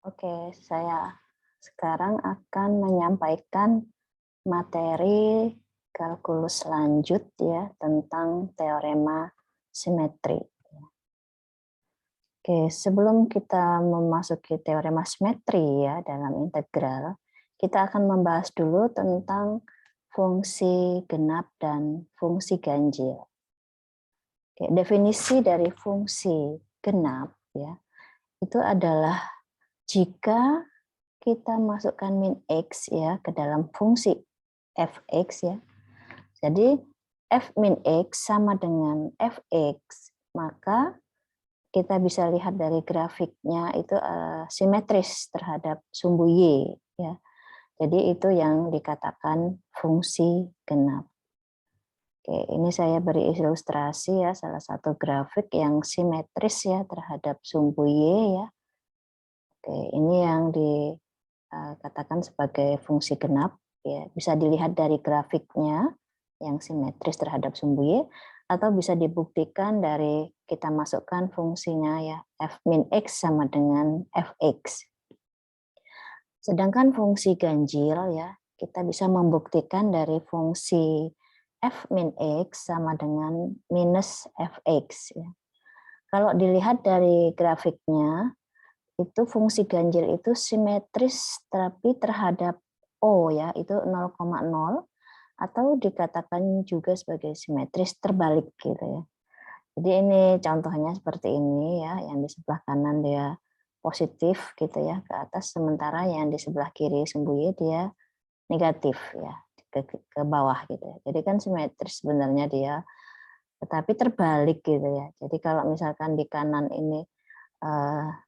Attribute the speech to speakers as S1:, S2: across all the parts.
S1: Oke, saya sekarang akan menyampaikan materi kalkulus lanjut ya tentang teorema simetri. Oke, sebelum kita memasuki teorema simetri ya dalam integral, kita akan membahas dulu tentang fungsi genap dan fungsi ganjil. Oke, definisi dari fungsi genap ya itu adalah jika kita masukkan min x ya ke dalam fungsi fx ya. Jadi f min x sama dengan fx, maka kita bisa lihat dari grafiknya itu simetris terhadap sumbu y ya. Jadi itu yang dikatakan fungsi genap. Oke, ini saya beri ilustrasi ya salah satu grafik yang simetris ya terhadap sumbu y ya. Oke, ini yang dikatakan sebagai fungsi genap ya, bisa dilihat dari grafiknya yang simetris terhadap sumbu y atau bisa dibuktikan dari kita masukkan fungsinya ya f min x sama dengan fx. Sedangkan fungsi ganjil ya kita bisa membuktikan dari fungsi f min x sama dengan minus fx ya. Kalau dilihat dari grafiknya itu fungsi ganjil itu simetris tapi terhadap O ya, itu 0,0 atau dikatakan juga sebagai simetris terbalik gitu ya. Jadi ini contohnya seperti ini ya, yang di sebelah kanan dia positif gitu ya ke atas, sementara yang di sebelah kiri sumbu Y dia negatif ya ke bawah gitu ya. Jadi kan simetris sebenarnya dia, tetapi terbalik gitu ya. Jadi kalau misalkan di kanan ini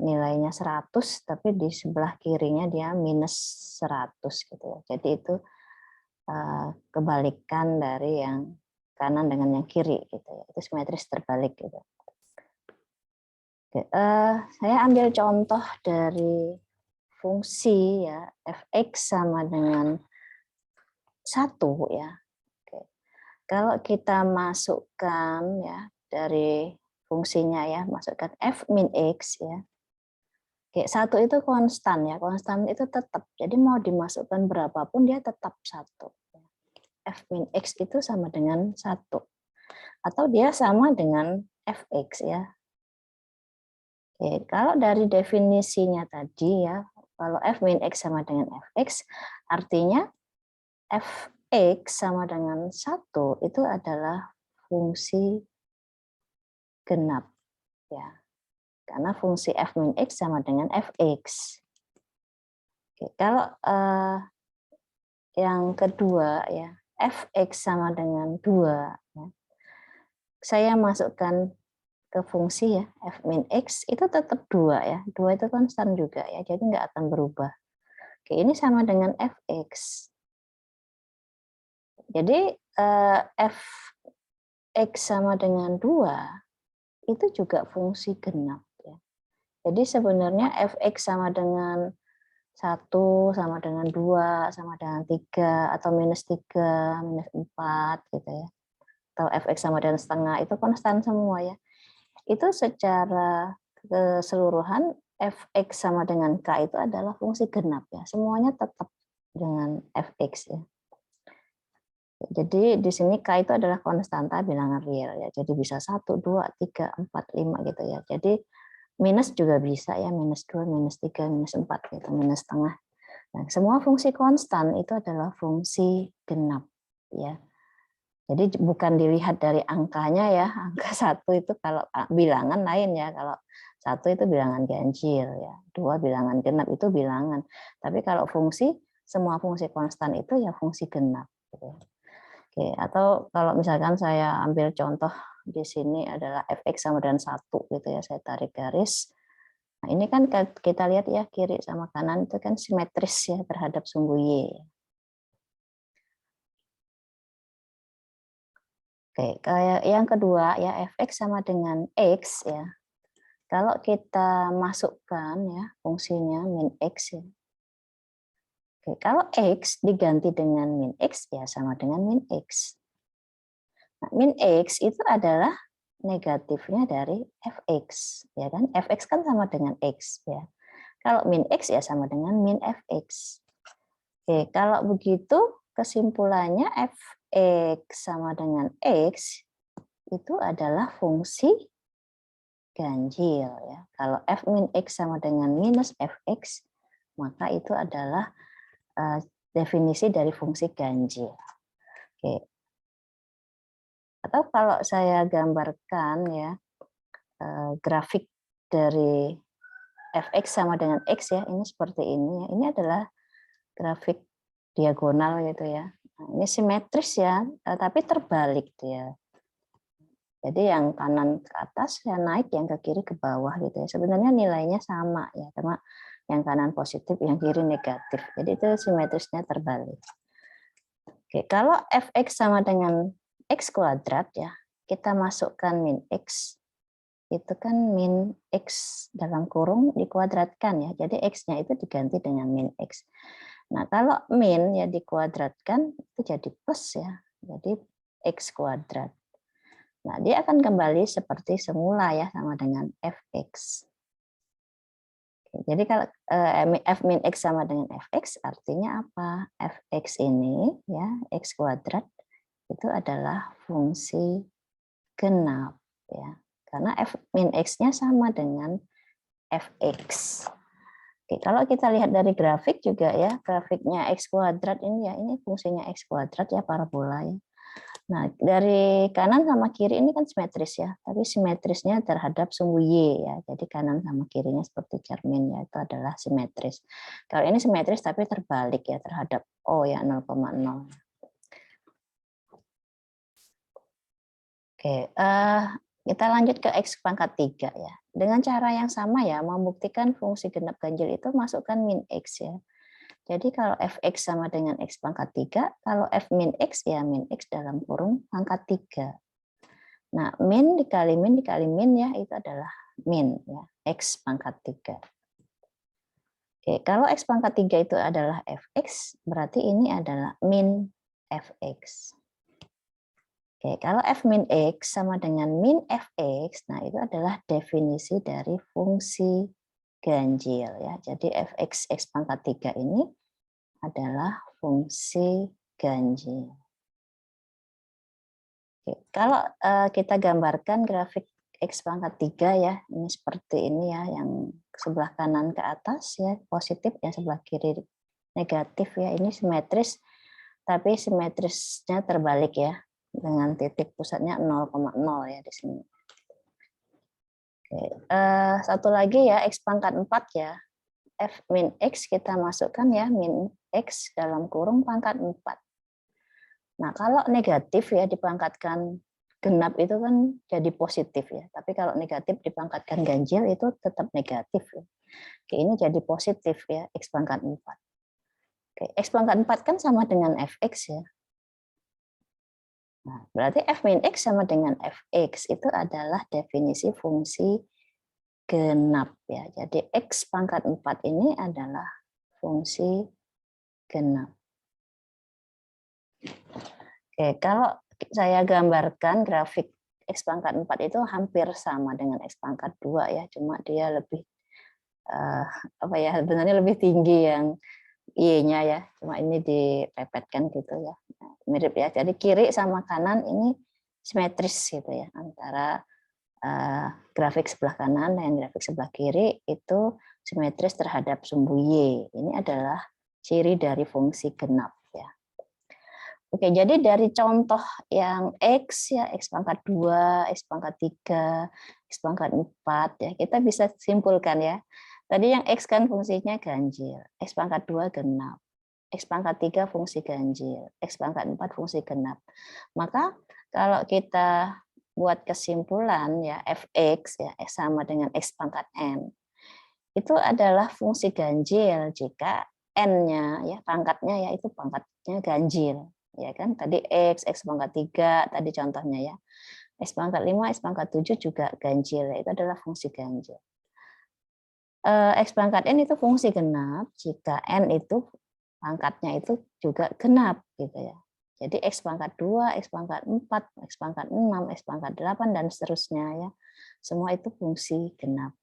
S1: nilainya 100 tapi di sebelah kirinya dia minus 100 gitu ya. Jadi itu kebalikan dari yang kanan dengan yang kiri gitu ya. Itu simetris terbalik gitu. Oke, saya ambil contoh dari fungsi ya fx sama dengan 1 ya. Oke. Kalau kita masukkan ya dari fungsinya ya, masukkan f min x ya. Oke, 1 itu konstan ya, konstan itu tetap. Jadi mau dimasukkan berapapun dia tetap 1. F min X itu sama dengan 1. Atau dia sama dengan Fx ya. Oke, kalau dari definisinya tadi ya, kalau F min X sama dengan Fx, artinya Fx sama dengan 1 itu adalah fungsi genap ya. Karena fungsi f min x sama dengan fx. Oke, kalau yang kedua ya, fx sama dengan 2 ya. Saya masukkan ke fungsi ya, f min x itu tetap 2 ya. 2 itu konstan juga ya, jadi nggak akan berubah. Oke, ini sama dengan fx. Jadi fx sama dengan 2 itu juga fungsi genap ya. Jadi sebenarnya fx sama dengan 1 sama dengan 2 sama dengan 3 atau minus 3, minus 4 gitu ya. Atau fx sama dengan setengah itu konstan semua ya. Itu secara keseluruhan fx sama dengan k itu adalah fungsi genap ya. Semuanya tetap dengan fx ya. Jadi di sini k itu adalah konstanta bilangan real ya. Jadi bisa 1, 2, 3, 4, 5 gitu ya. Jadi minus juga bisa ya, minus 2, minus 3, minus 4 gitu, minus setengah. Nah, semua fungsi konstan itu adalah fungsi genap ya. Jadi bukan dilihat dari angkanya ya, angka 1 itu kalau bilangan lain ya, kalau 1 itu bilangan ganjil ya, 2 bilangan genap itu bilangan. Tapi kalau fungsi, semua fungsi konstan itu ya fungsi genap. Gitu. Oke, atau kalau misalkan saya ambil contoh di sini adalah fx sama dengan 1 gitu ya, saya tarik garis. Nah, ini kan kita lihat ya kiri sama kanan itu kan simetris ya terhadap sumbu y. Oke, kayak yang kedua ya fx sama dengan x ya. Kalau kita masukkan ya fungsinya min x ya. Oke, kalau x diganti dengan min x ya sama dengan min x. Nah, min x itu adalah negatifnya dari fx ya kan, fx kan sama dengan x ya. Kalau min X ya sama dengan min Fx. Oke, kalau begitu kesimpulannya Fx sama dengan X itu adalah fungsi ganjil ya. Kalau f min X sama dengan minus Fx, maka itu adalah definisi dari fungsi ganjil. Oke. Atau kalau saya gambarkan ya grafik dari Fx sama dengan X ya, ini seperti ini ya. Ini adalah grafik diagonal gitu ya. Nah, ini simetris ya, tapi terbalik dia. Jadi yang kanan ke atas ya naik, yang ke kiri ke bawah gitu ya. Sebenarnya nilainya sama ya, cuma yang kanan positif, yang kiri negatif. Jadi itu simetrisnya terbalik. Oke, kalau Fx sama dengan X kuadrat ya, kita masukkan min X, itu kan min X dalam kurung dikuadratkan ya. Jadi X-nya itu diganti dengan min X. Nah, kalau min ya dikuadratkan itu jadi plus ya. Jadi X kuadrat. Nah, dia akan kembali seperti semula ya, sama dengan Fx. Jadi kalau f min X sama dengan Fx artinya apa? Fx ini ya, X kuadrat itu adalah fungsi genap ya. Karena f min X-nya sama dengan Fx. Oke, kalau kita lihat dari grafik juga ya, grafiknya X kuadrat ini ya, ini fungsinya X kuadrat ya, parabola ya. Nah, dari kanan sama kiri ini kan simetris ya, tapi simetrisnya terhadap sumbu Y ya. Jadi kanan sama kirinya seperti cermin ya, itu adalah simetris. Kalau ini simetris tapi terbalik ya terhadap O ya, 0,0. Oke, kita lanjut ke X pangkat 3 ya. Dengan cara yang sama ya, membuktikan fungsi genap ganjil itu masukkan min X ya. Jadi kalau Fx sama dengan X pangkat 3, kalau F min X ya min X dalam kurung pangkat 3. Nah, min dikali min ya, itu adalah min ya, X pangkat 3. Oke, kalau X pangkat 3 itu adalah Fx, berarti ini adalah min Fx. Oke, kalau F min X sama dengan min Fx, nah itu adalah definisi dari fungsi ganjil ya. Jadi Fx X pangkat 3 ini adalah fungsi ganjil. Oke, kalau kita gambarkan grafik X pangkat 3 ya, ini seperti ini ya, yang sebelah kanan ke atas ya positif, yang sebelah kiri negatif ya, ini simetris, tapi simetrisnya terbalik ya, dengan titik pusatnya 0,0 ya di sini. Oke, satu lagi ya, X pangkat 4 ya, F min X kita masukkan ya, min X dalam kurung pangkat 4. Nah, kalau negatif ya dipangkatkan genap itu kan jadi positif ya. Tapi kalau negatif dipangkatkan ganjil itu tetap negatif. Ya. Oke, ini jadi positif ya, X pangkat 4. Oke, X pangkat 4 kan sama dengan Fx ya. Nah, berarti F min X sama dengan Fx itu adalah definisi fungsi genap ya. Jadi X pangkat 4 ini adalah fungsi genap. Oke, kalau saya gambarkan grafik X pangkat 4 itu hampir sama dengan X pangkat 2 ya, cuma dia lebih apa ya, sebenarnya lebih tinggi yang Y-nya ya, cuma ini dipepetkan gitu ya. Nah, mirip ya. Jadi kiri sama kanan ini simetris gitu ya, antara grafik sebelah kanan dan grafik sebelah kiri itu simetris terhadap sumbu Y. Ini adalah ciri dari fungsi genap ya. Oke, jadi dari contoh yang X ya, X pangkat 2, X pangkat 3, X pangkat 4 ya, kita bisa simpulkan ya. Tadi yang X kan fungsinya ganjil, X pangkat 2 genap, X pangkat 3 fungsi ganjil, X pangkat 4 fungsi genap. Maka kalau kita buat kesimpulan ya, Fx ya sama dengan X pangkat N, itu adalah fungsi ganjil jika N-nya ya, pangkatnya ya itu pangkatnya ganjil. Ya kan, tadi X pangkat 3 tadi contohnya ya. X pangkat 5, X pangkat 7 juga ganjil, itu adalah fungsi ganjil. X pangkat N itu fungsi genap jika N itu pangkatnya itu juga genap gitu ya. Jadi X pangkat 2, X pangkat 4, X pangkat 6, X pangkat 8 dan seterusnya ya. Semua itu fungsi genap.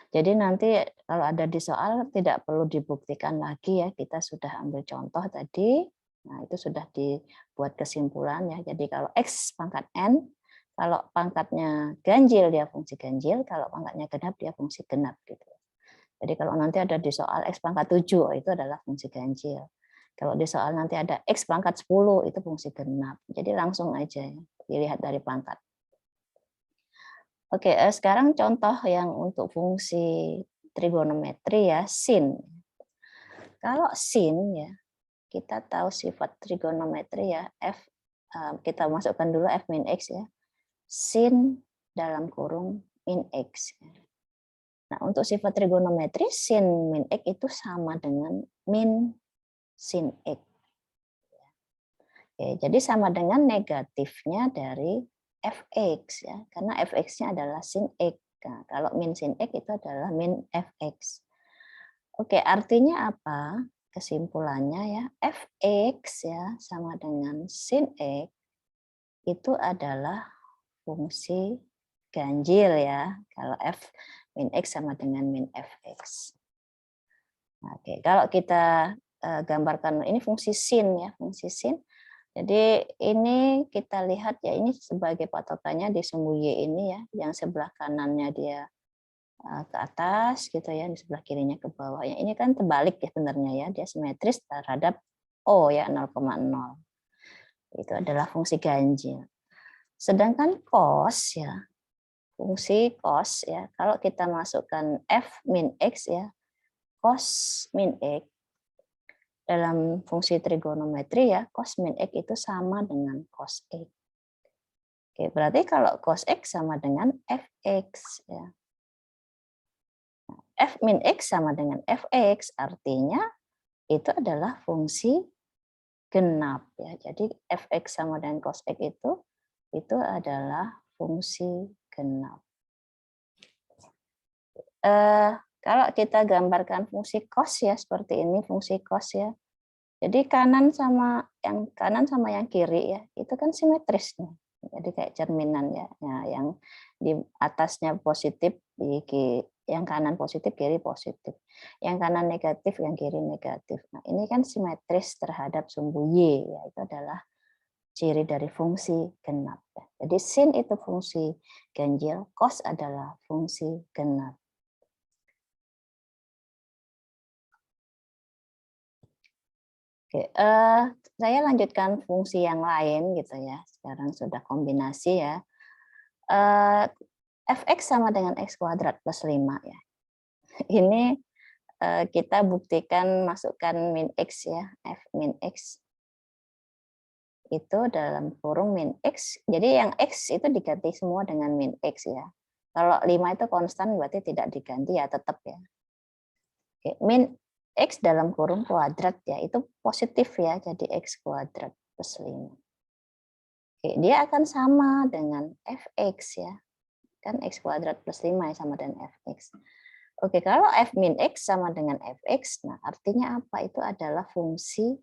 S1: Jadi nanti kalau ada di soal tidak perlu dibuktikan lagi ya, kita sudah ambil contoh tadi. Nah, itu sudah dibuat kesimpulan ya. Jadi kalau X pangkat N, kalau pangkatnya ganjil dia fungsi ganjil, kalau pangkatnya genap dia fungsi genap gitu. Jadi kalau nanti ada di soal X pangkat 7 itu adalah fungsi ganjil. Kalau di soal nanti ada X pangkat 10 itu fungsi genap. Jadi langsung aja ya, dilihat dari pangkat. Oke, sekarang contoh yang untuk fungsi trigonometri ya, sin. Kalau sin ya, kita tahu sifat trigonometri ya, f kita masukkan dulu f min x ya. Sin dalam kurung min x. Nah, untuk sifat trigonometri sin min x itu sama dengan min sin x. Oke, jadi sama dengan negatifnya dari fx ya, karena fx-nya adalah sin x. Nah, kalau min sin x itu adalah min fx. Oke, artinya apa? Kesimpulannya ya, fx ya sama dengan sin x itu adalah fungsi ganjil ya. Kalau f min x sama dengan min fx. Oke, kalau kita gambarkan ini fungsi sin ya, fungsi sin. Jadi ini kita lihat ya, ini sebagai patokannya di sumbu Y ini ya, yang sebelah kanannya dia ke atas gitu ya, di sebelah kirinya ke bawah. Ya, ini kan terbalik ya sebenarnya ya, dia simetris terhadap O ya 0,0. Itu adalah fungsi ganjil. Sedangkan cos ya, fungsi cos ya, kalau kita masukkan f min x ya, cos min x dalam fungsi trigonometri ya, cos min x itu sama dengan cos x. Oke, berarti kalau cos x sama dengan fx ya. F min x sama dengan fx artinya itu adalah fungsi genap ya. Jadi fx sama dengan cos x itu adalah fungsi genap. Kalau kita gambarkan fungsi cos ya seperti ini, fungsi cos ya. Jadi kanan sama yang kiri ya, itu kan simetris nih. Jadi kayak cerminan ya. Nah, yang di atasnya positif, yang kanan positif, kiri positif. Yang kanan negatif, yang kiri negatif. Nah, ini kan simetris terhadap sumbu Y ya, itu adalah ciri dari fungsi genap. Jadi sin itu fungsi ganjil, cos adalah fungsi genap. Oke, saya lanjutkan fungsi yang lain gitu ya. Sekarang sudah kombinasi ya. Fx sama dengan x kuadrat plus 5 ya. Ini kita buktikan masukkan min x ya, f min x itu dalam kurung min x. Jadi yang x itu diganti semua dengan min x ya. Kalau 5 itu konstan berarti tidak diganti ya, tetap ya. Oke, min x dalam kurung kuadrat ya, itu positif ya, jadi x kuadrat plus 5. Oke, dia akan sama dengan fx ya. Kan x kuadrat plus 5 ya, sama dengan fx. Oke, kalau f min x sama dengan fx, nah artinya apa? Itu adalah fungsi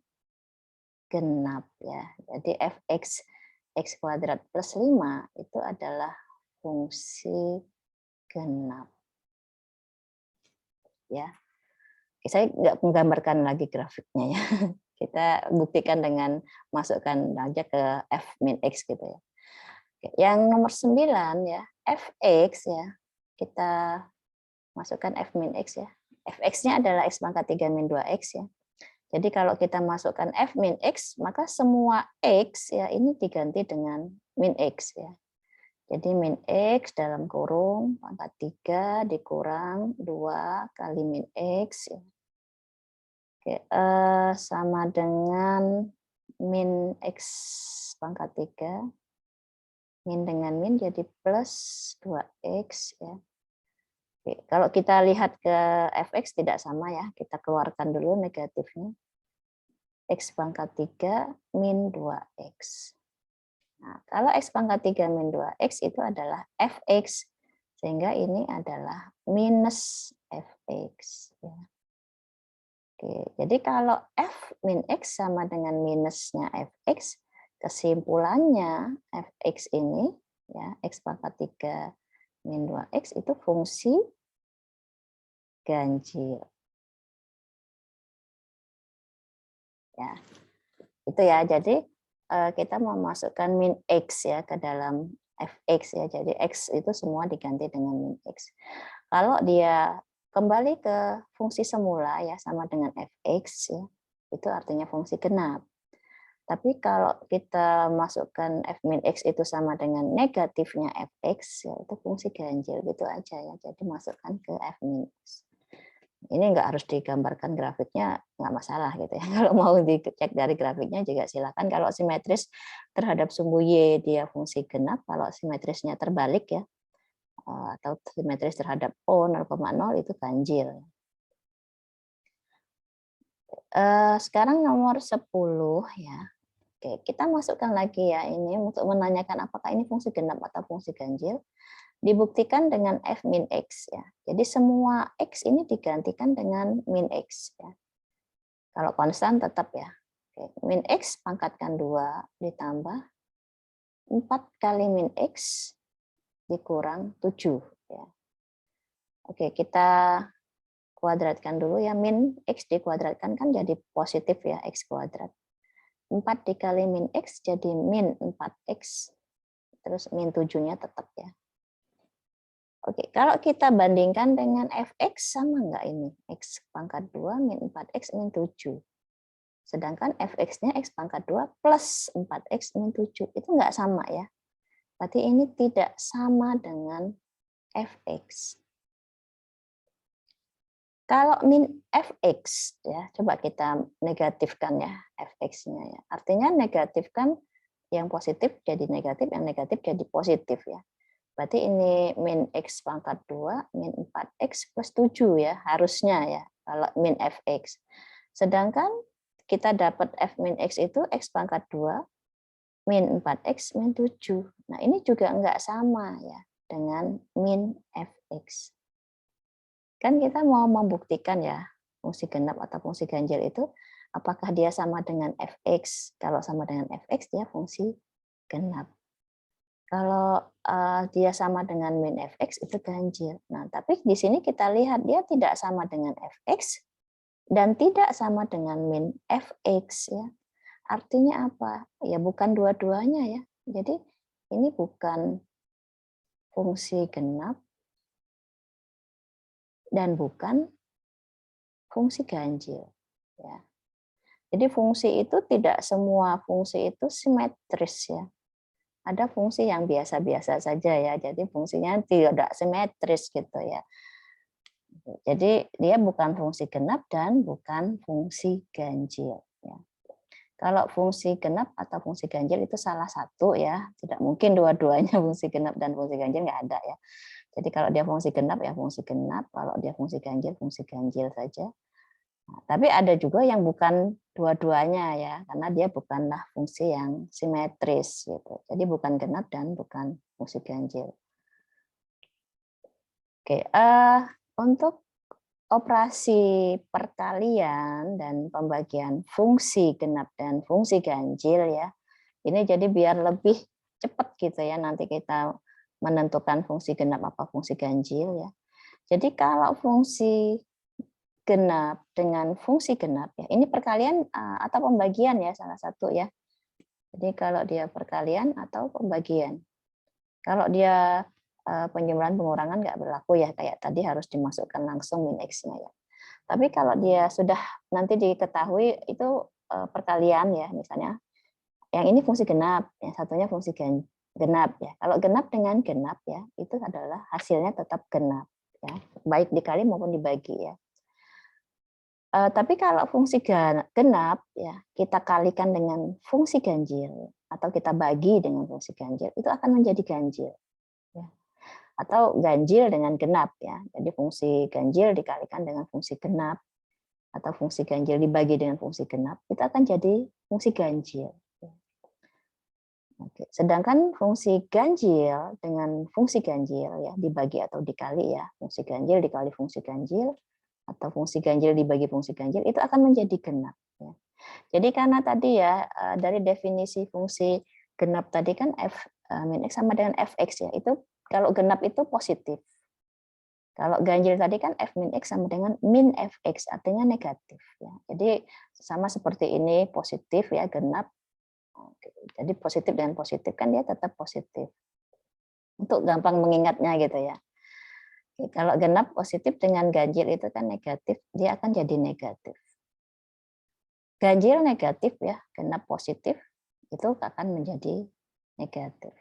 S1: genap ya. Jadi fx x kuadrat plus 5 itu adalah fungsi genap. Ya. Oke, saya nggak menggambarkan lagi grafiknya ya. Kita buktikan dengan masukkan aja ke f min x gitu ya. Oke, yang nomor 9 ya, fx ya. Kita masukkan f min x ya. Fx-nya adalah x pangkat 3 min 2x ya. Jadi kalau kita masukkan f min x, maka semua x ya ini diganti dengan min x ya. Jadi min x dalam kurung pangkat 3 dikurang 2 kali min x ya. Oke, sama dengan min x pangkat 3. Min dengan min jadi plus 2x ya. Oke, kalau kita lihat ke fx tidak sama ya, kita keluarkan dulu negatifnya. X pangkat 3 min 2x. Nah, kalau x pangkat 3 min 2x itu adalah fx, sehingga ini adalah minus fx. Ya. Oke, jadi kalau f min x sama dengan minusnya fx, kesimpulannya fx ini, ya x pangkat 3 min 2x itu fungsi ganjil. Ya, itu ya. Jadi kita memasukkan min X ya ke dalam fx ya. Jadi X itu semua diganti dengan min X. Kalau dia kembali ke fungsi semula ya sama dengan fx ya, itu artinya fungsi genap. Tapi kalau kita masukkan f min x itu sama dengan negatifnya fx ya, itu fungsi ganjil gitu aja ya. Jadi masukkan ke f min x. Ini nggak harus digambarkan grafiknya, nggak masalah gitu ya. Kalau mau dicek dari grafiknya juga silakan. Kalau simetris terhadap sumbu Y dia fungsi genap, kalau simetrisnya terbalik ya, atau simetris terhadap O 0,0 itu ganjil. Sekarang nomor 10 ya. Oke, kita masukkan lagi ya ini untuk menanyakan apakah ini fungsi genap atau fungsi ganjil. Dibuktikan dengan f min x ya. Jadi semua x ini digantikan dengan min x ya. Kalau konstan tetap ya. Oke, min x pangkatkan 2 ditambah 4 kali min x dikurang 7 ya. Oke, kita kuadratkan dulu ya. Min x dikuadratkan kan jadi positif ya, x kuadrat. 4 dikali min x jadi min 4x. Terus min 7-nya tetap ya. Oke, kalau kita bandingkan dengan fx sama nggak ini? X pangkat 2 min 4x min 7. Sedangkan fx-nya x pangkat 2 plus 4x min 7. Itu nggak sama ya. Berarti ini tidak sama dengan fx. Kalau min fx, ya coba kita negatifkan ya fx-nya. Ya. Artinya negatifkan yang positif jadi negatif, yang negatif jadi positif ya. Berarti ini min x pangkat 2, min 4x plus 7 ya, harusnya ya, kalau min fx. Sedangkan kita dapat f min x itu x pangkat 2, min 4x, min 7. Nah ini juga enggak sama ya dengan min fx. Kan kita mau membuktikan ya, fungsi genap atau fungsi ganjil itu, apakah dia sama dengan fx. Kalau sama dengan fx, dia fungsi genap. Kalau dia sama dengan min fx itu ganjil. Nah, tapi di sini kita lihat dia tidak sama dengan fx dan tidak sama dengan min fx ya. Artinya apa? Ya bukan dua-duanya ya. Jadi ini bukan fungsi genap dan bukan fungsi ganjil ya. Jadi fungsi itu tidak semua fungsi itu simetris ya. Ada fungsi yang biasa-biasa saja ya, jadi fungsinya tidak simetris gitu ya. Jadi dia bukan fungsi genap dan bukan fungsi ganjil. Ya. Kalau fungsi genap atau fungsi ganjil itu salah satu ya, tidak mungkin dua-duanya fungsi genap dan fungsi ganjil nggak ada ya. Jadi kalau dia fungsi genap ya fungsi genap, kalau dia fungsi ganjil saja. Nah, tapi ada juga yang bukan dua-duanya ya, karena dia bukanlah fungsi yang simetris gitu. Jadi bukan genap dan bukan fungsi ganjil. Oke, untuk operasi perkalian dan pembagian fungsi genap dan fungsi ganjil ya. Ini jadi biar lebih cepat gitu ya nanti kita menentukan fungsi genap apa fungsi ganjil ya. Jadi kalau fungsi genap dengan fungsi genap ya. Ini perkalian atau pembagian ya salah satu ya. Jadi kalau dia perkalian atau pembagian. Kalau dia penjumlahan pengurangan nggak berlaku ya kayak tadi harus dimasukkan langsung min x-nya ya. Tapi kalau dia sudah nanti diketahui itu perkalian ya misalnya. Yang ini fungsi genap, yang satunya fungsi genap ya. Kalau genap dengan genap ya itu adalah hasilnya tetap genap ya. Baik dikali maupun dibagi ya. Tapi kalau fungsi genap ya kita kalikan dengan fungsi ganjil atau kita bagi dengan fungsi ganjil itu akan menjadi ganjil ya. Atau ganjil dengan genap ya. Jadi fungsi ganjil dikalikan dengan fungsi genap atau fungsi ganjil dibagi dengan fungsi genap itu akan jadi fungsi ganjil. Oke. Sedangkan fungsi ganjil dengan fungsi ganjil ya dibagi atau dikali ya fungsi ganjil dikali fungsi ganjil atau fungsi ganjil dibagi fungsi ganjil itu akan menjadi genap. Ya. Jadi karena tadi ya dari definisi fungsi genap tadi kan f min x sama dengan fx ya itu kalau genap itu positif. Kalau ganjil tadi kan F min X sama dengan min Fx, artinya negatif. Ya. Jadi sama seperti ini, positif ya, genap. Oke. Jadi positif dan positif kan dia tetap positif. Untuk gampang mengingatnya gitu ya. Oke, kalau genap positif dengan ganjil itu kan negatif, dia akan jadi negatif. Ganjil negatif ya, genap positif, itu akan menjadi negatif.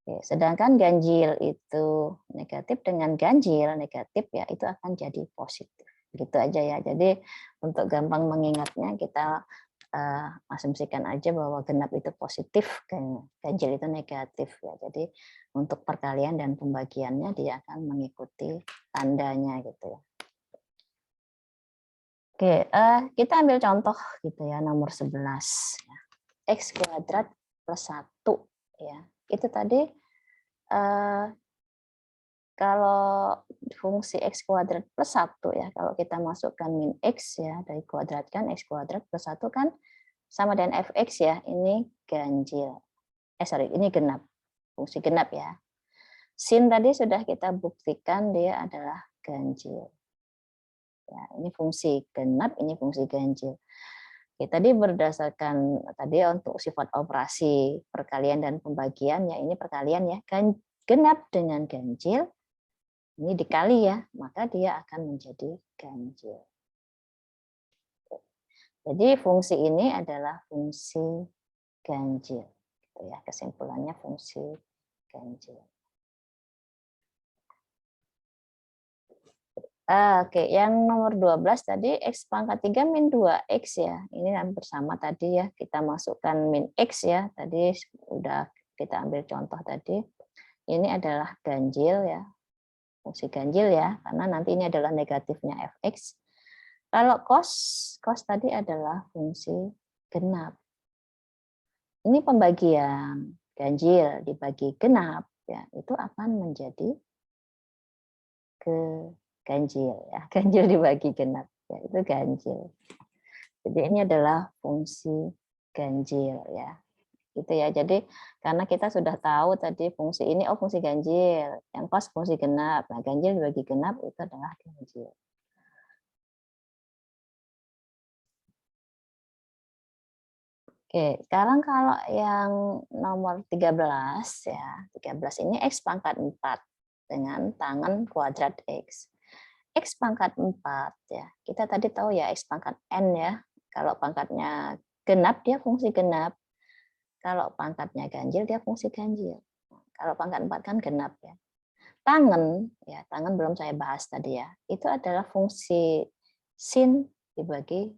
S1: Oke, sedangkan ganjil itu negatif dengan ganjil negatif ya itu akan jadi positif. Gitu aja ya. Jadi untuk gampang mengingatnya kita asumsikan aja bahwa genap itu positif, ganjil itu negatif ya. Jadi untuk perkalian dan pembagiannya dia akan mengikuti tandanya gitu ya. Oke, kita ambil contoh gitu ya nomor 11 ya. X kuadrat plus 1 ya. Itu tadi kalau fungsi X kuadrat plus 1 ya, kalau kita masukkan min X ya, dari kuadratkan X kuadrat plus 1 kan sama dengan Fx ya, ini ganjil. Ini genap, fungsi genap ya. Sin tadi sudah kita buktikan dia adalah ganjil. Ya, ini fungsi genap, ini fungsi ganjil. Oke, tadi berdasarkan tadi untuk sifat operasi perkalian dan pembagian ya, ini perkalian ya, genap dengan ganjil ini dikali ya, maka dia akan menjadi ganjil. Jadi fungsi ini adalah fungsi ganjil. Gitu ya, kesimpulannya fungsi ganjil. Oke, yang nomor 12 tadi X pangkat 3 min 2X ya. Ini hampir sama tadi ya, kita masukkan min X ya. Tadi udah kita ambil contoh tadi. Ini adalah ganjil ya, fungsi ganjil ya, karena nanti ini adalah negatifnya Fx. Kalau cos tadi adalah fungsi genap. Ini pembagian ganjil dibagi genap ya, itu akan menjadi ke ganjil ya. Ganjil dibagi genap ya, itu ganjil. Jadi ini adalah fungsi ganjil ya. Gitu ya. Jadi karena kita sudah tahu tadi fungsi ini fungsi ganjil, yang cos fungsi genap. Nah, ganjil dibagi genap itu adalah ganjil. Oke, sekarang kalau yang nomor 13 ya, 13 ini X pangkat 4 dengan tangen kuadrat X. X pangkat 4 ya, kita tadi tahu ya X pangkat N ya, kalau pangkatnya genap dia fungsi genap, kalau pangkatnya ganjil dia fungsi ganjil. Kalau pangkat 4 kan genap ya. Tangen, ya tangen belum saya bahas tadi ya, itu adalah fungsi sin dibagi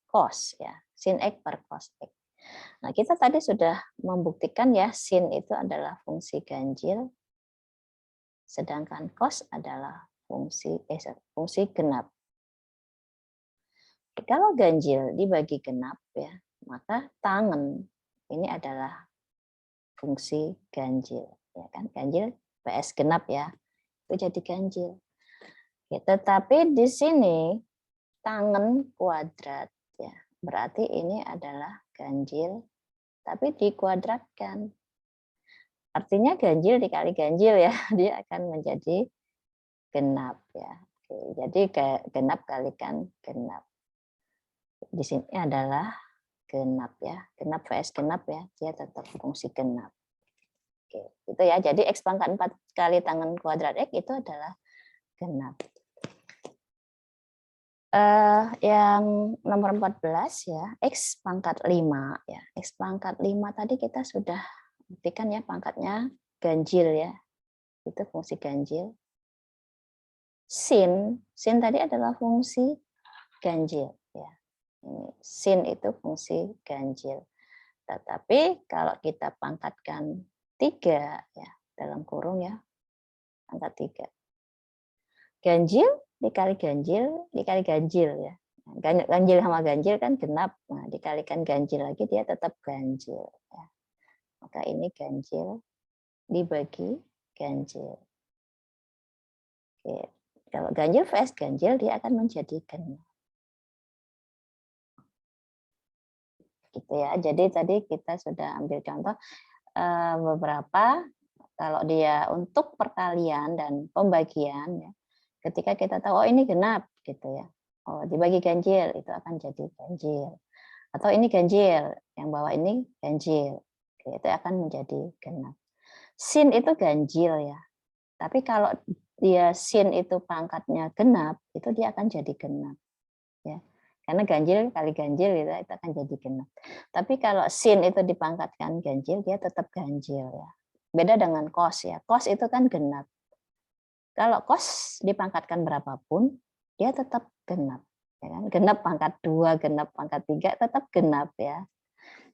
S1: cos ya, sin X per cos X. Nah, kita tadi sudah membuktikan ya sin itu adalah fungsi ganjil, sedangkan cos adalah fungsi genap. Kalau ganjil dibagi genap ya, maka tangen ini adalah fungsi ganjil, ya kan? Ganjil PS genap ya, itu jadi ganjil. Ya, tetapi di sini tangen kuadrat ya, berarti ini adalah ganjil tapi dikuadratkan. Artinya ganjil dikali ganjil ya, dia akan menjadi genap ya. Oke, jadi genap kalikan genap. Di sini adalah genap ya, genap vs genap ya, dia tetap fungsi genap. Oke, itu ya. Jadi X pangkat 4 kali tangen kuadrat X itu adalah genap. Yang nomor 14 ya, X pangkat 5 ya. X pangkat 5 tadi kita sudah buktikan ya pangkatnya ganjil ya. Itu fungsi ganjil. Sin tadi adalah fungsi ganjil ya. Sin itu fungsi ganjil. Tetapi kalau kita pangkatkan 3 ya, dalam kurung ya, pangkat 3. Ganjil dikali ganjil ya. Ganjil sama ganjil kan genap. Nah, dikalikan ganjil lagi dia tetap ganjil ya. Maka ini ganjil dibagi ganjil. Oke. Kalau ganjil vs ganjil dia akan menjadi genap. Gitu ya. Jadi tadi kita sudah ambil contoh beberapa kalau dia untuk perkalian dan pembagian ya, Ketika kita tahu, oh ini genap gitu ya. Oh, dibagi ganjil itu akan jadi ganjil. Atau ini ganjil, yang bawah ini ganjil. Oke, itu akan menjadi genap. Sin itu ganjil ya. Tapi kalau dia sin itu pangkatnya genap, itu dia akan jadi genap. Ya. Karena ganjil kali ganjil itu akan jadi genap. Tapi kalau sin itu dipangkatkan ganjil, dia tetap ganjil ya. Beda dengan kos ya. Kos itu kan genap. Kalau kos dipangkatkan berapapun, dia tetap genap. Ya kan? Genap pangkat 2, genap pangkat 3, tetap genap ya.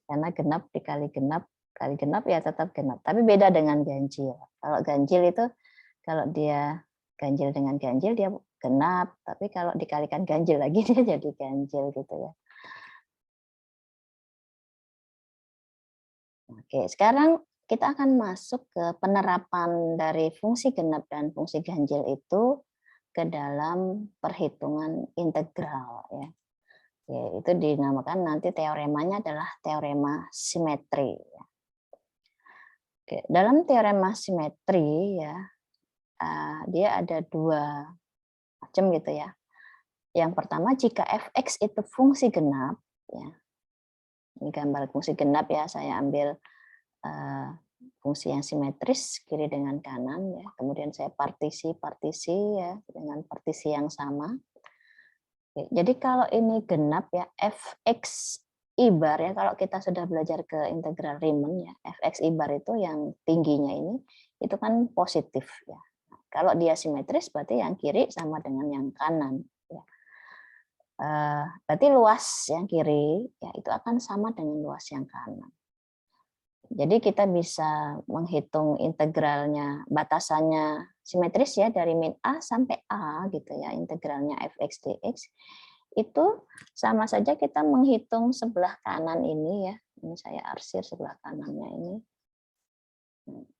S1: Karena genap dikali genap, kali genap ya tetap genap. Tapi beda dengan ganjil. Kalau ganjil itu, kalau dia ganjil dengan ganjil, dia genap. Tapi kalau dikalikan ganjil lagi, dia jadi ganjil gitu ya. Oke, sekarang kita akan masuk ke penerapan dari fungsi genap dan fungsi ganjil itu ke dalam perhitungan integral ya. Ya, itu dinamakan nanti teoremanya adalah teorema simetri ya. Oke, dalam teorema simetri ya, dia ada dua macam gitu ya. Yang pertama, jika fx itu fungsi genap ya. Ini gambar fungsi genap ya, saya ambil fungsi yang simetris kiri dengan kanan ya. Kemudian saya partisi ya dengan partisi yang sama. Oke, jadi kalau ini genap ya, fx I bar ya, kalau kita sudah belajar ke integral Riemann ya, fx I bar itu yang tingginya ini itu kan positif ya. Kalau dia simetris berarti yang kiri sama dengan yang kanan ya. Berarti luas yang kiri ya itu akan sama dengan luas yang kanan. Jadi kita bisa menghitung integralnya, batasannya simetris ya dari min A sampai A gitu ya, integralnya fx dx. Itu sama saja kita menghitung sebelah kanan ini ya. Ini saya arsir sebelah kanannya ini.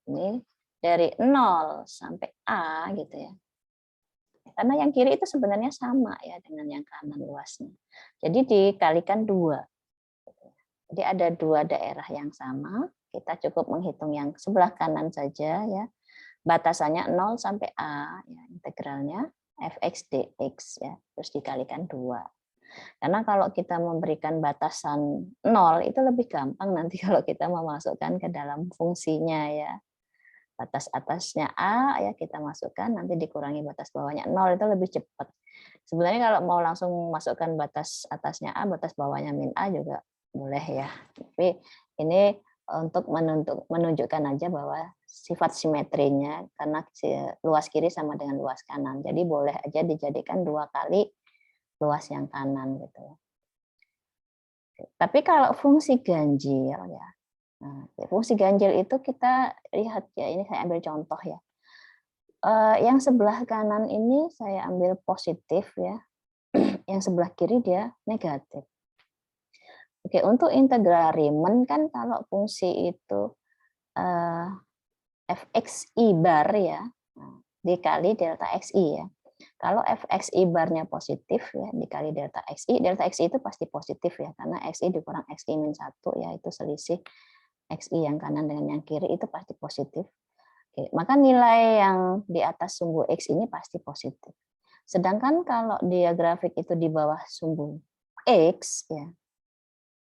S1: Ini dari 0 sampai A gitu ya. Karena yang kiri itu sebenarnya sama ya dengan yang kanan luasnya. Jadi dikalikan 2. Jadi ada 2 daerah yang sama, kita cukup menghitung yang sebelah kanan saja ya. Batasannya 0 sampai A ya, integralnya fx dx ya, terus dikalikan 2. Karena kalau kita memberikan batasan 0 itu lebih gampang nanti kalau kita memasukkan ke dalam fungsinya ya. Batas atasnya A ya kita masukkan, nanti dikurangi batas bawahnya 0 itu lebih cepat. Sebenarnya kalau mau langsung masukkan batas atasnya A, batas bawahnya min A juga boleh ya. Tapi ini untuk menunjukkan aja bahwa sifat simetrinya karena luas kiri sama dengan luas kanan. Jadi boleh aja dijadikan 2 kali luas yang kanan gitu. Tapi kalau fungsi ganjil ya. Nah, fungsi ganjil itu kita lihat ya, ini saya ambil contoh ya. Yang sebelah kanan ini saya ambil positif ya. Yang sebelah kiri dia negatif. Oke, untuk integral Riemann kan kalau fungsi itu fx I bar ya, dikali delta xi ya. Kalau fx I barnya positif ya, dikali delta xi itu pasti positif ya, karena xi dikurang xi min 1 ya, itu selisih xi yang kanan dengan yang kiri itu pasti positif. Oke, maka nilai yang di atas sumbu x ini pasti positif. Sedangkan kalau dia grafik itu di bawah sumbu x ya,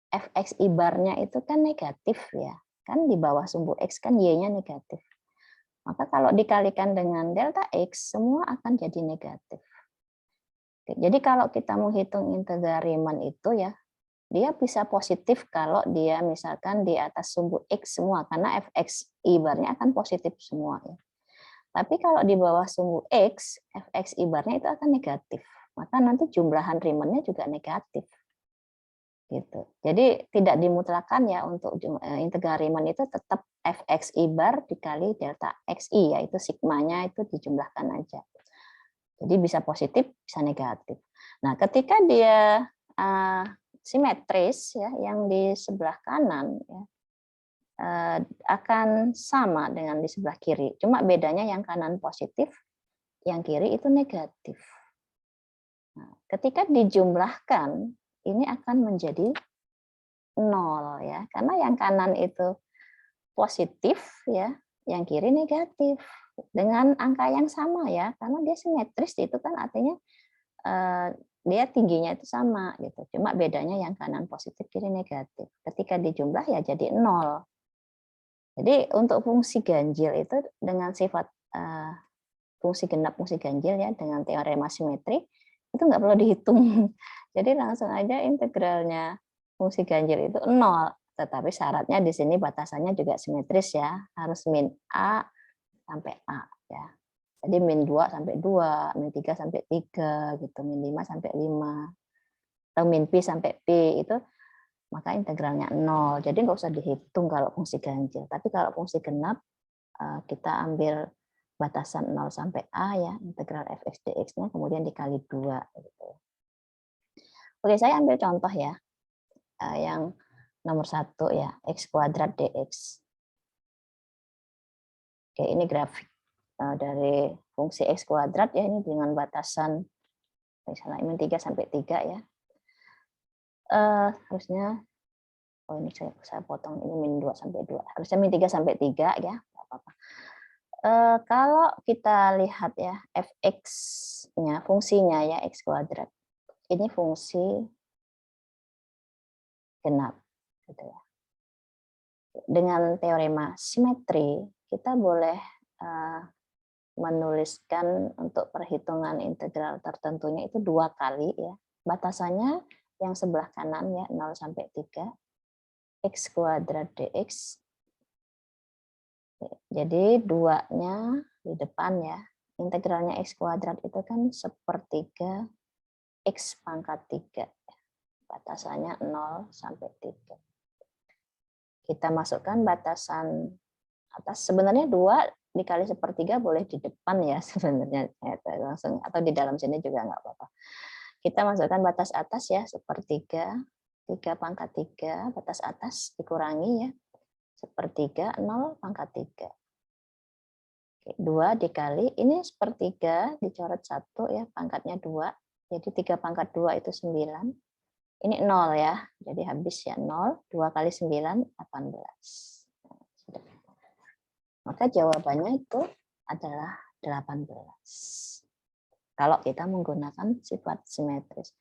S1: fx I barnya itu kan negatif ya, kan di bawah sumbu x kan y-nya negatif. Maka kalau dikalikan dengan delta x, semua akan jadi negatif. Jadi kalau kita menghitung integral Riemann itu ya, dia bisa positif kalau dia misalkan di atas sumbu x semua, karena fx I barnya akan positif semua ya. Tapi kalau di bawah sumbu x, fx I barnya itu akan negatif. Maka nanti jumlahan Riemann-nya juga negatif. Gitu. Jadi tidak dimutlakan ya untuk integral Riemann itu tetap fx I bar dikali delta xi, yaitu sigmanya itu dijumlahkan aja. Jadi bisa positif, bisa negatif. Nah, ketika dia simetris ya, yang di sebelah kanan ya, akan sama dengan di sebelah kiri. Cuma bedanya yang kanan positif, yang kiri itu negatif. Nah, ketika dijumlahkan ini akan menjadi 0 ya, karena yang kanan itu positif ya, yang kiri negatif. dengan angka yang sama ya, karena dia simetris itu kan artinya dia tingginya itu sama gitu. Cuma bedanya yang kanan positif, kiri negatif. Ketika dijumlah ya jadi 0. Jadi untuk fungsi ganjil itu dengan sifat fungsi genap, fungsi ganjil ya dengan teorema simetri itu nggak perlu dihitung. Jadi langsung aja integralnya fungsi ganjil itu 0. Tetapi syaratnya di sini batasannya juga simetris ya, harus min A sampai A ya. Jadi min 2 sampai 2, min 3 sampai 3 gitu, min 5 sampai 5. Atau min Pi sampai P itu maka integralnya 0. Jadi nggak usah dihitung kalau fungsi ganjil. Tapi kalau fungsi genap kita ambil batasan 0 sampai A ya, integral fx dx-nya kemudian dikali 2 gitu. Oke, saya ambil contoh ya. Yang nomor 1 ya, x kuadrat dx. Oke, ini grafik dari fungsi x kuadrat ya, ini dengan batasan misalnya min 3 sampai 3 ya. Harusnya ini saya potong ini min 2 sampai 2. Harusnya min 3 sampai 3 ya, enggak apa-apa. Kalau kita lihat ya fx-nya, fungsinya ya x kuadrat. Ini fungsi genap gitu ya. Dengan teorema simetri kita boleh menuliskan untuk perhitungan integral tertentunya itu 2 kali ya. Batasannya yang sebelah kanan ya 0 sampai 3 x kuadrat dx. Jadi 2-nya di depan ya. Integralnya x kuadrat itu kan sepertiga x pangkat 3. Batasannya 0 sampai 3. Kita masukkan batasan atas. Sebenarnya 2 dikali sepertiga boleh di depan ya sebenarnya. Langsung atau di dalam sini juga nggak apa-apa. Kita masukkan batas atas ya, sepertiga. 3 pangkat 3, batas atas dikurangi ya. Sepertiga 0 pangkat 3. 2 dikali, ini sepertiga dicoret 1 ya, pangkatnya 2. Jadi 3 pangkat 2 itu 9. Ini 0 ya, jadi habis ya 0. 2 kali 9, 18. Maka jawabannya itu adalah 18. Kalau kita menggunakan sifat simetris.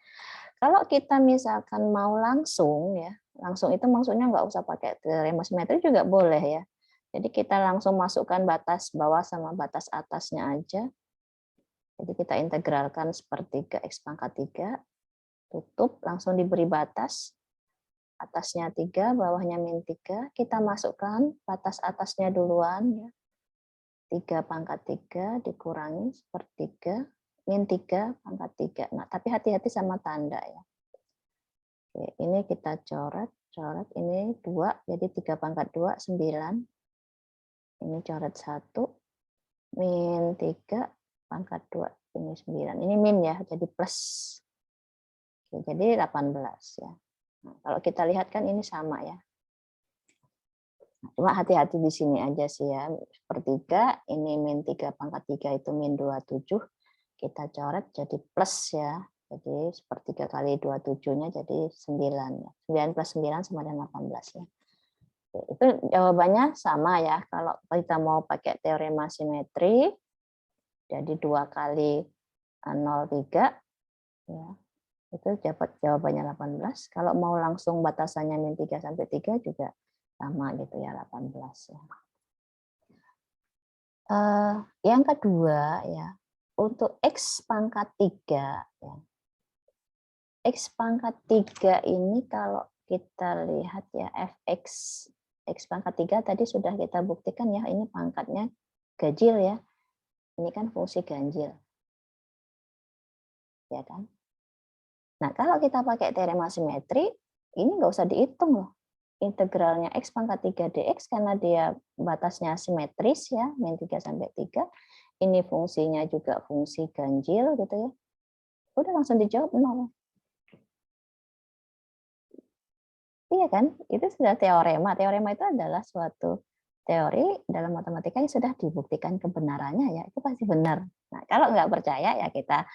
S1: Kalau kita misalkan mau langsung ya, langsung itu maksudnya nggak usah pakai teorema simetri juga boleh ya. Jadi kita langsung masukkan batas bawah sama batas atasnya aja. Jadi kita integralkan sepertiga x pangkat 3, tutup, langsung diberi batas. Atasnya 3, bawahnya min 3. Kita masukkan batas atasnya duluan ya. 3 pangkat 3 dikurangi sepertiga, min 3 pangkat 3. Nah, tapi hati-hati sama tanda ya. Oke, ini kita coret, ini 2, jadi 3 pangkat 2, 9. Ini coret 1, min 3 pangkat 2, ini 9. Ini min ya, jadi plus. Oke, jadi 18 ya. Nah, kalau kita lihat kan ini sama ya. Cuma hati-hati di sini aja sih ya. Sepertiga, ini min 3 pangkat 3 itu min 27. Kita coret jadi plus ya. Jadi sepertiga kali 27-nya jadi 9 ya. 9 plus 9 sama dengan 18 ya. Itu jawabannya sama ya. Kalau kita mau pakai teorema simetri, jadi 2 kali 0,3 ya. Itu dapat jawabannya 18. Kalau mau langsung batasannya min 3 sampai 3 juga sama gitu ya, 18 ya. Yang kedua ya, untuk x pangkat 3 ya. X pangkat 3 ini kalau kita lihat ya fx x pangkat 3 tadi sudah kita buktikan ya, ini pangkatnya ganjil ya. Ini kan fungsi ganjil. Ya kan? Nah, kalau kita pakai teorema simetri, ini nggak usah dihitung loh. Integralnya x pangkat 3 dx karena dia batasnya simetris ya, min 3 sampai 3. Ini fungsinya juga fungsi ganjil gitu ya. Udah langsung dijawab 0. Iya kan? Itu sudah teorema. Teorema itu adalah suatu teori dalam matematika yang sudah dibuktikan kebenarannya ya. Itu pasti benar. Nah, kalau nggak percaya ya kita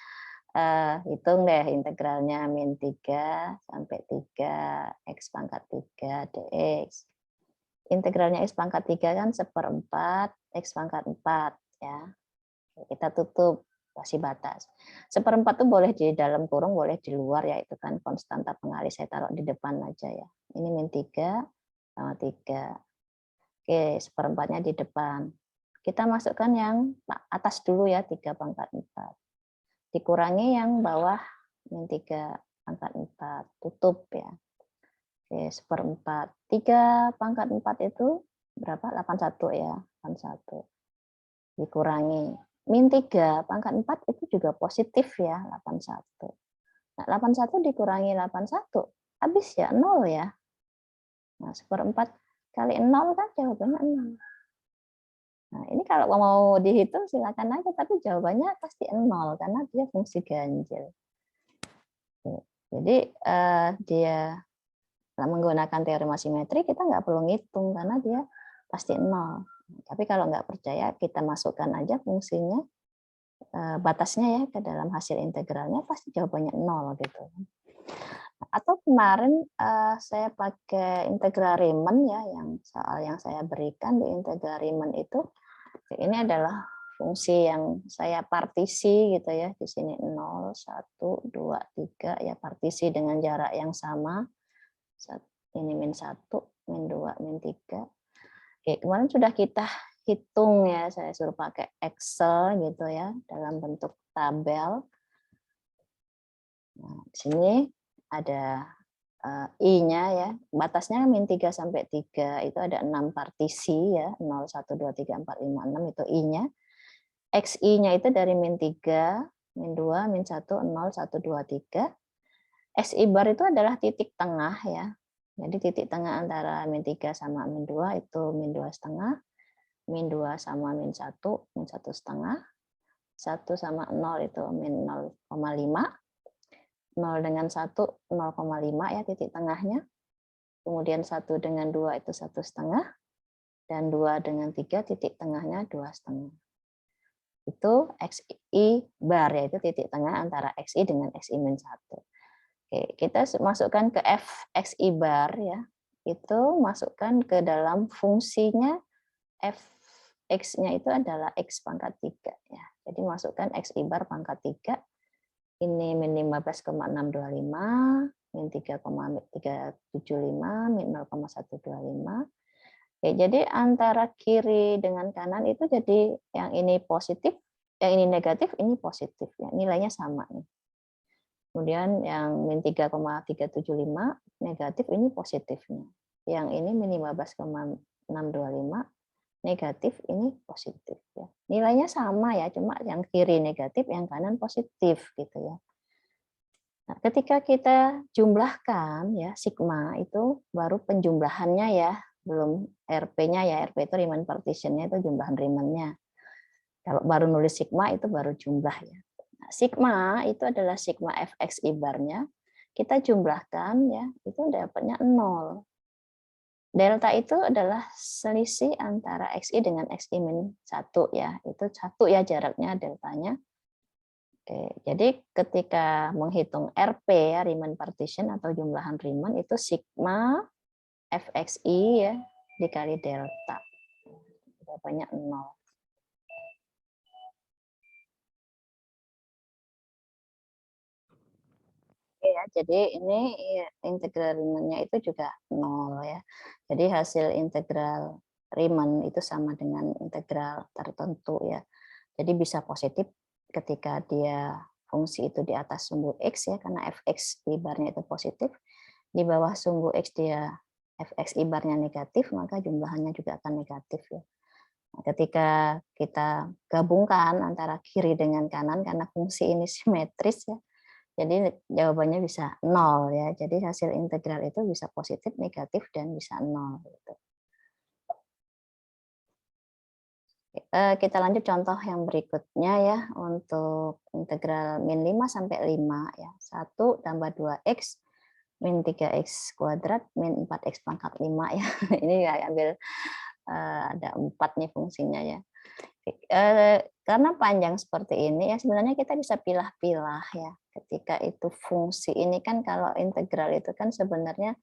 S1: hitung deh integralnya min 3 sampai 3 x pangkat 3 dx. Integralnya x pangkat 3 kan 1/4 x pangkat 4. ya. Kita tutup, kasih batas. 1/4 tuh boleh di dalam kurung, boleh di luar ya, itu kan konstanta pengalih, saya taruh di depan aja ya. Ini -3 sama 3. Oke, 1/4-nya di depan. Kita masukkan yang atas dulu ya, 3/4. Dikurangi yang bawah -3/4, tutup ya. Oke, 1/4. 3/4 itu berapa? 81 ya, 81. Dikurangi -3/4 itu juga positif ya, 81. Nah, 81 dikurangi 81, habis ya 0 ya. Nah, 1/4 kali 0 kan jawabannya 0. Nah, ini kalau mau dihitung silakan aja, tapi jawabannya pasti 0 karena dia fungsi ganjil. Jadi dia menggunakan teorema simetri kita nggak perlu ngitung karena dia pasti 0. Tapi kalau nggak percaya kita masukkan aja fungsinya, batasnya ya ke dalam hasil integralnya, pasti jawabannya 0 gitu. Atau kemarin saya pakai integral Riemann ya, yang soal yang saya berikan di integral Riemann itu, ini adalah fungsi yang saya partisi gitu ya, di sini 0, 1, 2, 3 ya, partisi dengan jarak yang sama. Ini -1, -2, -3. Oke, kemarin sudah kita hitung ya, saya suruh pakai Excel gitu ya, dalam bentuk tabel. Nah, di sini ada I-nya ya, batasnya -3 sampai 3, itu ada 6 partisi ya, 0, 1, 2, 3, 4, 5, 6 itu I-nya. XI-nya itu dari -3, -2, -1, 0, 1, 2, 3. XI bar itu adalah titik tengah ya. Jadi titik tengah antara -3 sama -2 itu -2,5, -2 sama -1, -1,5, 1 sama 0 itu -0,5, 0 dengan 1, 0,5 ya titik tengahnya. Kemudian 1 dengan 2 itu 1,5, dan 2 dengan 3 titik tengahnya 2,5. Itu XI bar, yaitu titik tengah antara XI dengan XI-1. Oke, kita masukkan ke F XI bar ya. Itu masukkan ke dalam fungsinya f x-nya itu adalah x pangkat 3 ya. Jadi masukkan XI bar pangkat 3. Ini -15,625, -3,375, -0,125. Oke, jadi antara kiri dengan kanan itu jadi yang ini positif, yang ini negatif, ini positif ya. Nilainya sama nih. Kemudian yang -3,375 negatif, ini positifnya. Yang ini -15,625 negatif, ini positif ya. Nilainya sama ya, cuma yang kiri negatif, yang kanan positif gitu ya. Nah, ketika kita jumlahkan ya sigma itu baru penjumlahannya ya, belum RP-nya ya. RP itu Riemann partition-nya, itu jumlahan Riemann-nya. Kalau baru nulis sigma itu baru jumlah ya. Nah, sigma itu adalah sigma fx ibarnya. Kita jumlahkan ya, itu dapatnya 0. Delta itu adalah selisih antara xi dengan xi-1 ya. Itu 1 ya jaraknya deltanya. Oke, jadi ketika menghitung RP ya, Riemann partition atau jumlahan Riemann, itu sigma fxi ya dikali delta. Jawabannya 0. Ya, jadi ini integral Riemann-nya itu juga 0 ya. Jadi hasil integral Riemann itu sama dengan integral tertentu ya. Jadi bisa positif ketika dia fungsi itu di atas sumbu x ya, karena fx ibarnya itu positif. Di bawah sumbu x dia fx ibarnya negatif, maka jumlahannya juga akan negatif ya. Nah, ketika kita gabungkan antara kiri dengan kanan karena fungsi ini simetris ya, jadi jawabannya bisa 0 ya. Jadi hasil integral itu bisa positif, negatif, dan bisa 0 gitu. Kita lanjut contoh yang berikutnya ya, untuk integral min 5 sampai 5 ya. 1 tambah 2x min 3x kuadrat min 4x pangkat 5 ya. Ini ya ambil ada 4 nih fungsinya ya. Karena panjang seperti ini ya, sebenarnya kita bisa pilah-pilah ya. Ketika itu fungsi ini kan, kalau integral itu kan sebenarnya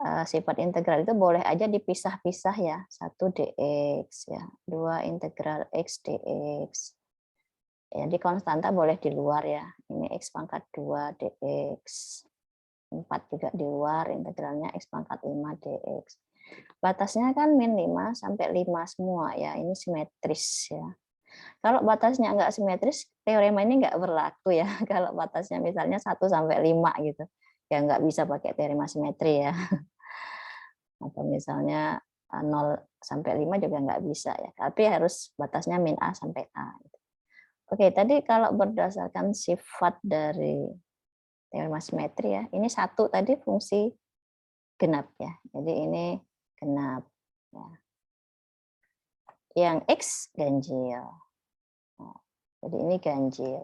S1: sifat integral itu boleh aja dipisah-pisah ya. 1 dx ya, 2 integral x dx. Jadi konstanta boleh di luar ya. Ini x pangkat 2 dx. 4 juga di luar, integralnya x pangkat 5 dx. Batasnya kan min 5 sampai 5 semua ya, ini simetris ya. Kalau batasnya nggak simetris, teorema ini nggak berlaku ya. Kalau batasnya misalnya 1 sampai 5 gitu, ya nggak bisa pakai teorema simetri ya. Atau misalnya 0 sampai 5 juga nggak bisa ya. Tapi harus batasnya min A sampai A. Oke, tadi kalau berdasarkan sifat dari teorema simetri ya, ini 1 tadi fungsi genap ya. Jadi ini genap. Ya. Yang X ganjil. Nah, jadi ini ganjil.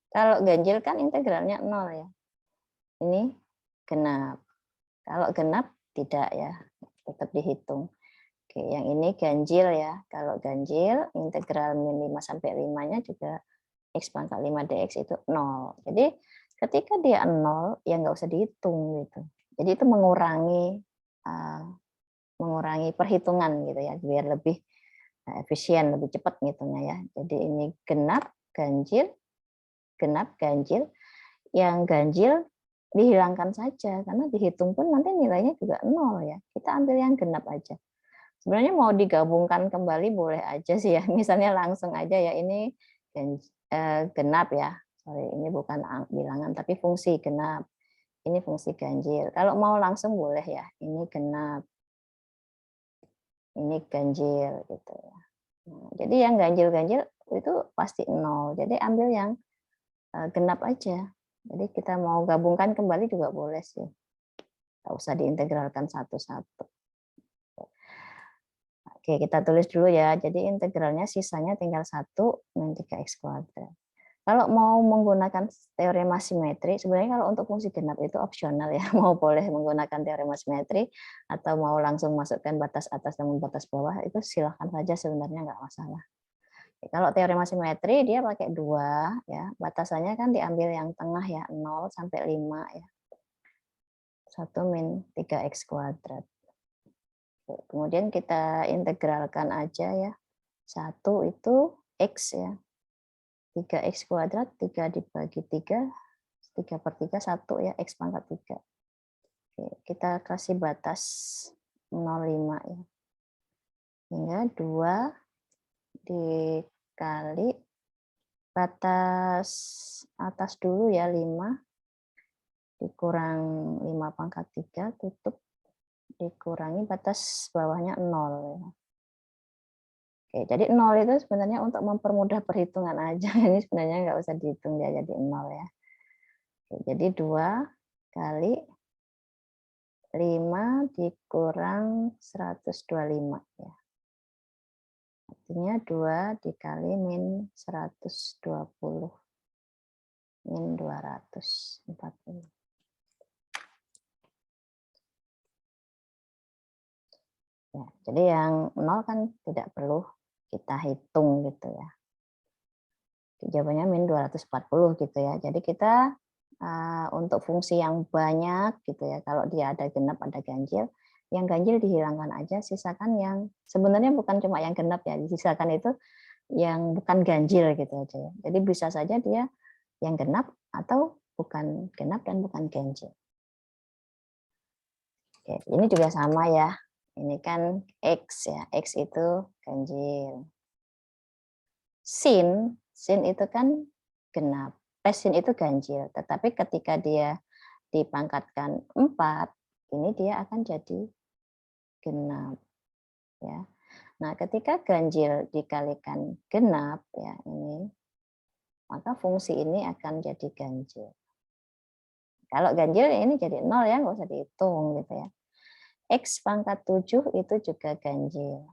S1: Kalau ganjil kan integralnya 0 ya. Ini genap. Kalau genap tidak ya, tetap dihitung. Oke, yang ini ganjil ya. Kalau ganjil, integral min 5 sampai 5-nya juga x pangkat 5 dx itu 0. Jadi ketika dia 0, ya nggak usah dihitung gitu. Jadi itu mengurangi perhitungan gitu ya, biar lebih efisien, lebih cepat ngitungnya ya. Jadi ini genap, ganjil, genap, ganjil. Yang ganjil dihilangkan saja, karena dihitung pun nanti nilainya juga 0 ya. Kita ambil yang genap aja. Sebenarnya mau digabungkan kembali boleh aja sih ya. Misalnya langsung aja ya, ini genap ya. Sorry, ini bukan bilangan, tapi fungsi genap. Ini fungsi ganjil. Kalau mau langsung boleh ya, ini genap. Ini ganjil gitu ya. Nah, jadi yang ganjil-ganjil itu pasti 0. Jadi ambil yang genap aja. Jadi kita mau gabungkan kembali juga boleh sih. Nggak usah diintegralkan satu-satu. Oke, kita tulis dulu ya. Jadi integralnya sisanya tinggal 1 min 3x kuadrat. Kalau mau menggunakan teorema simetri, sebenarnya kalau untuk fungsi genap itu opsional ya. Mau boleh menggunakan teorema simetri atau mau langsung masukkan batas atas dan batas bawah, itu silahkan saja, sebenarnya nggak masalah. Kalau teorema simetri dia pakai 2 ya. Batasannya kan diambil yang tengah ya, 0 sampai 5 ya. 1 min 3x kuadrat. Kemudian kita integralkan aja ya. 1 itu x ya. 3x kuadrat, 3 dibagi 3, 3/3, 1 ya, x pangkat 3. Oke, kita kasih batas 0,5 ya. Hingga 2 dikali batas atas dulu ya, 5 dikurang 5 pangkat 3, tutup, dikurangi batas bawahnya 0 ya. Oke, jadi 0 itu sebenarnya untuk mempermudah perhitungan aja. Ini sebenarnya nggak usah dihitung, dia jadi 0 ya. Oke, jadi 2 kali 5 dikurang 125 ya. Artinya 2 dikali min 120. Min 240. Ya, jadi yang 0 kan tidak perlu kita hitung gitu ya. Jawabannya min 240 gitu ya. Jadi kita untuk fungsi yang banyak gitu ya, kalau dia ada genap ada ganjil, yang ganjil dihilangkan aja, sisakan yang sebenarnya bukan cuma yang genap ya, disisakan itu yang bukan ganjil gitu aja ya. Jadi bisa saja dia yang genap atau bukan genap dan bukan ganjil. Oke, ini juga sama ya. Ini kan X ya, X itu ganjil. Sin itu kan genap. Sin itu ganjil, tetapi ketika dia dipangkatkan 4, ini dia akan jadi genap. Ya. Nah, ketika ganjil dikalikan genap, ya ini, maka fungsi ini akan jadi ganjil. Kalau ganjil ini jadi 0 ya, nggak usah dihitung gitu ya. X pangkat 7 itu juga ganjil.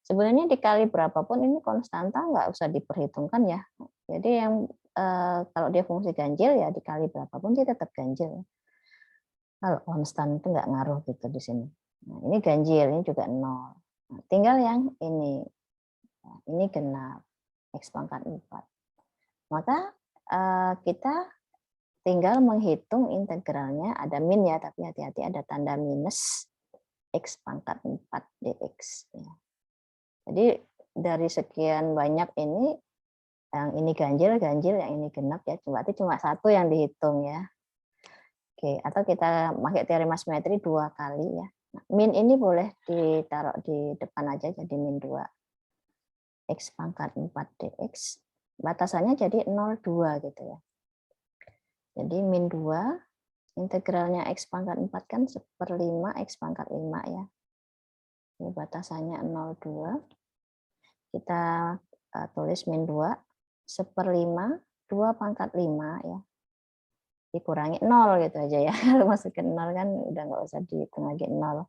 S1: Sebenarnya dikali berapapun ini konstanta nggak usah diperhitungkan ya. Jadi yang kalau dia fungsi ganjil ya dikali berapapun dia tetap ganjil. Kalau konstan itu nggak ngaruh gitu di sini. Nah, ini ganjil, ini juga 0. Nah, tinggal yang ini. Nah, ini genap, X pangkat 4. Maka kita tinggal menghitung integralnya, ada min ya, tapi hati-hati ada tanda minus x pangkat 4 dx. Ya. Jadi dari sekian banyak ini, yang ini ganjil, yang ini genap ya, berarti cuma satu yang dihitung ya. Oke, atau kita pakai teorema simetri 2 kali ya. Nah, min ini boleh ditaruh di depan aja, jadi min 2 x pangkat 4 dx. Batasannya jadi 0,2 gitu ya. Jadi min 2, integralnya x pangkat 4 kan 1/5 x pangkat 5 ya. Ini batasannya 0,2. Kita tulis min 2, 1/5, 2 pangkat 5 ya. Dikurangi 0 gitu aja ya. Kalau masukin 0 kan udah nggak usah dihitung lagi 0.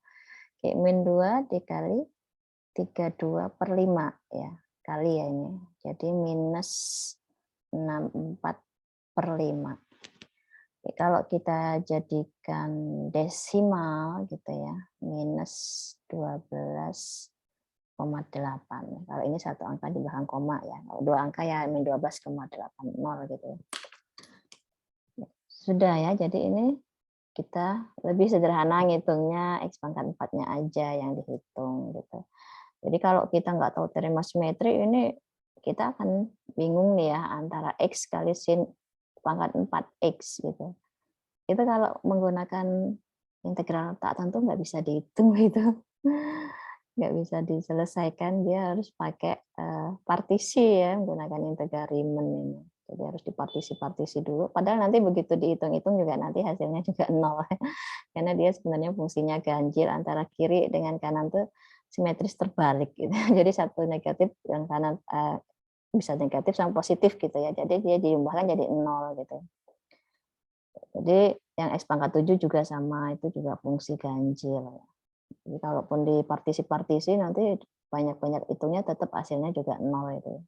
S1: Oke, min 2 dikali 32/5 ya. Kali ya ini. Jadi minus 64/5. Oke, kalau kita jadikan desimal gitu ya, minus 12,8. Kalau ini satu angka di belakang koma ya. Kalau dua angka ya min 12,80 gitu ya. Sudah ya, jadi ini kita lebih sederhana ngitungnya x pangkat 4-nya aja yang dihitung gitu. Jadi kalau kita nggak tahu teorema simetri ini kita akan bingung nih ya antara x kali sin pangkat 4x gitu. Itu kalau menggunakan integral tak tentu nggak bisa dihitung gitu. Nggak bisa diselesaikan, dia harus pakai partisi ya, menggunakan integral Riemann ini. Jadi harus dipartisi-partisi dulu, padahal nanti begitu dihitung-hitung juga nanti hasilnya juga 0. Karena dia sebenarnya fungsinya ganjil antara kiri dengan kanan tuh simetris terbalik gitu. Jadi satu negatif yang kanan bisa negatif sama positif gitu ya. Jadi dia diubahkan jadi 0 gitu. Jadi yang x pangkat 7 juga sama, itu juga fungsi ganjil. Jadi kalaupun di partisi-partisi nanti banyak-banyak hitungnya tetap hasilnya juga 0 itu.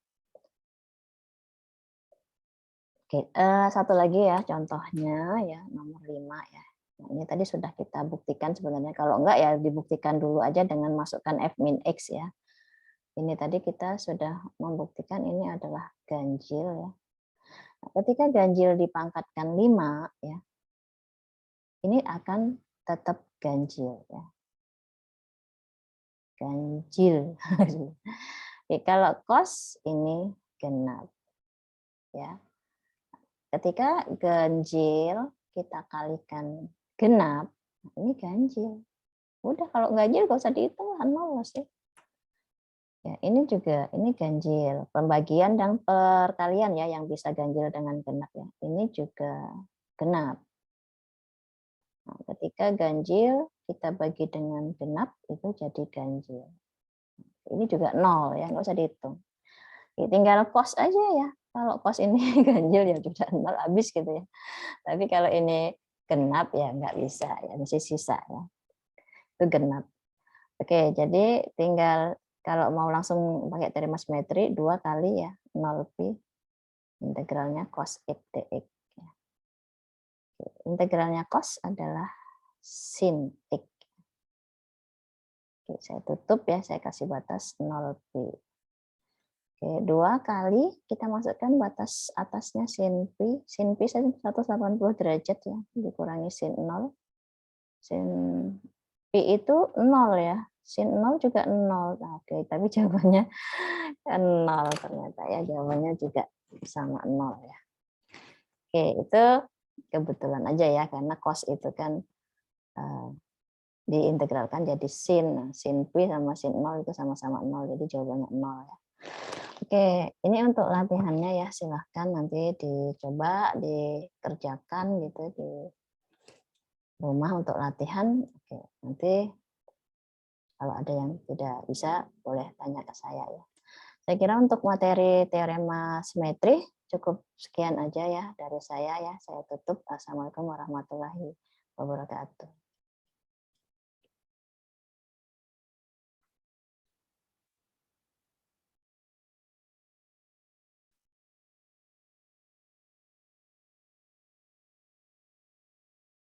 S1: Oke, satu lagi ya contohnya ya nomor 5 ya. Nah, ini tadi sudah kita buktikan sebenarnya. Kalau enggak ya dibuktikan dulu aja dengan masukkan f min x ya. Ini tadi kita sudah membuktikan ini adalah ganjil ya. Nah, ketika ganjil dipangkatkan 5 ya, ini akan tetap ganjil ya. Ganjil. Oke, kalau cos ini genap ya. Ketika ganjil kita kalikan genap, ini ganjil. Udah kalau ganjil gak usah dihitung lah, 0 sih. Ya, ini juga ini ganjil. Pembagian dan perkalian ya yang bisa ganjil dengan genap ya. Ini juga genap. Nah, ketika ganjil kita bagi dengan genap itu jadi ganjil. Ini juga 0 ya, nggak usah dihitung. Ya, tinggal cos aja ya. Kalau cos ini ganjil ya sudah 0 habis gitu ya. Tapi kalau ini genap ya nggak bisa ya, masih sisa ya. Itu genap. Oke, jadi tinggal kalau mau langsung pakai teorema simetri 2 kali ya 0pi integralnya cos x dx. Integralnya cos adalah sin x. Oke, saya tutup ya, saya kasih batas 0pi. Oke, 2 kali kita masukkan batas atasnya sin pi. Sin pi 180 derajat ya, dikurangi sin 0. Sin pi itu 0 ya. Sin 0 juga 0. Nah, oke, tapi jawabannya 0 ternyata ya. Jawabannya juga sama 0 ya. Oke, itu kebetulan aja ya, karena cos itu kan diintegralkan jadi sin. Nah, sin pi sama sin 0 itu sama-sama 0, jadi jawabannya 0 ya. Oke, ini untuk latihannya ya, silahkan nanti dicoba, dikerjakan gitu di rumah untuk latihan. Oke, nanti kalau ada yang tidak bisa boleh tanya ke saya ya. Saya kira untuk materi teorema simetri cukup sekian aja ya dari saya ya. Saya tutup. Assalamualaikum warahmatullahi wabarakatuh.